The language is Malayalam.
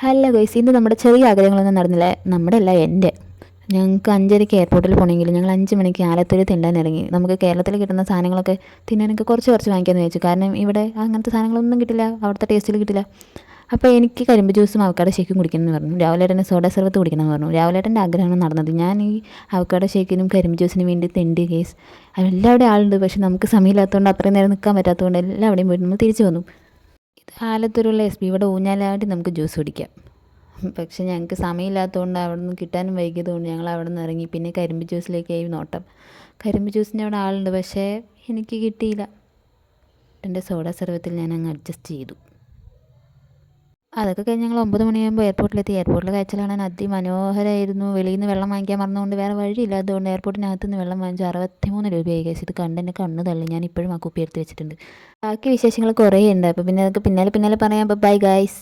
ഹലോ ഗൈസ്, ഇന്ന് നമ്മുടെ ചെറിയ ആഗ്രഹങ്ങളൊന്നും നടന്നില്ല. നമ്മുടെ അല്ല, എൻ്റെ. ഞങ്ങൾക്ക് 5:30 എയർപോർട്ടിൽ പോകണമെങ്കിൽ ഞങ്ങൾ 5 മണിക്ക് ആലത്തൂർ തിണ്ടാൻ ഇറങ്ങി. നമുക്ക് കേരളത്തിൽ കിട്ടുന്ന സാധനങ്ങളൊക്കെ തിന്നാനൊക്കെ കുറച്ച് വാങ്ങിക്കാമെന്ന് വെച്ചു. കാരണം ഇവിടെ അങ്ങനത്തെ സാധനങ്ങളൊന്നും കിട്ടില്ല, അവിടുത്തെ ടേസ്റ്റിൽ കിട്ടില്ല. അപ്പോൾ എനിക്ക് കരിമ്പ് ജ്യൂസും അവക്കാഡോ ഷേക്കും കുടിക്കണമെന്ന് പറഞ്ഞു. രാവിലെ ഏട്ടനെ സോഡ സർബത്ത് കുടിക്കണമെന്ന് പറഞ്ഞു. രാവിലെ ഏട്ടൻ്റെ ആഗ്രഹമാണ് നടന്നത്. ഞാൻ ഈ അവക്കാഡോ ഷേക്കിനും കരിമ്പ് ജ്യൂസിനും വേണ്ടി തെണ്ടി കേസ്. എല്ലാവരുടെയും ആളുണ്ട്, പക്ഷെ നമുക്ക് സമയമില്ലാത്തതുകൊണ്ട് അത്രയും നേരം നിൽക്കാൻ പറ്റാത്തതുകൊണ്ട് എല്ലാവരുടെയും പോയിട്ട് നമ്മൾ തിരിച്ചു വന്നു. ഇത് ആലത്തൂരുള്ള എസ് പി, ഇവിടെ ഊഞ്ഞാലായിട്ട് നമുക്ക് ജ്യൂസ് കുടിക്കാം. പക്ഷെ ഞങ്ങൾക്ക് സമയമില്ലാത്തതുകൊണ്ട് അവിടെ നിന്ന് കിട്ടാനും വൈകിയതുകൊണ്ട് ഞങ്ങൾ അവിടെ നിന്ന് ഇറങ്ങി. പിന്നെ കരിമ്പ് ജ്യൂസിലേക്കായി നോട്ടം. കരിമ്പ് ജ്യൂസിൻ്റെ അവിടെ ആളുണ്ട്, പക്ഷേ എനിക്ക് കിട്ടിയില്ല. എൻ്റെ സോഡ സർവത്തിൽ ഞാൻ അങ്ങ് അഡ്ജസ്റ്റ് ചെയ്തു. അതൊക്കെ കഴിഞ്ഞ് ഞങ്ങൾ 9 മണിയാകുമ്പോൾ എയർപോർട്ടിലെത്തി. എയർപോർട്ടിൽ കാഴ്ച കാണാൻ അതിമനോഹരമായിരുന്നു. വെളിയിൽ നിന്ന് വെള്ളം വാങ്ങിക്കാൻ മറന്നുകൊണ്ട് വേറെ വഴിയില്ലാത്തതുകൊണ്ട് എയർപോർട്ടിനകത്ത് നിന്ന് വെള്ളം വാങ്ങിച്ചു. 63 രൂപയായി കേസ്. ഇത് കണ്ട് എൻ്റെ കണ്ണ് തള്ളി. ഞാൻ ഇപ്പോഴും ആ കുപ്പി എടുത്ത് വെച്ചിട്ടുണ്ട്. ബാക്കി വിശേഷങ്ങൾ കുറേ ഉണ്ട്. അപ്പോൾ പിന്നെ അതൊക്കെ പിന്നാലെ പറയാം. Bye guys.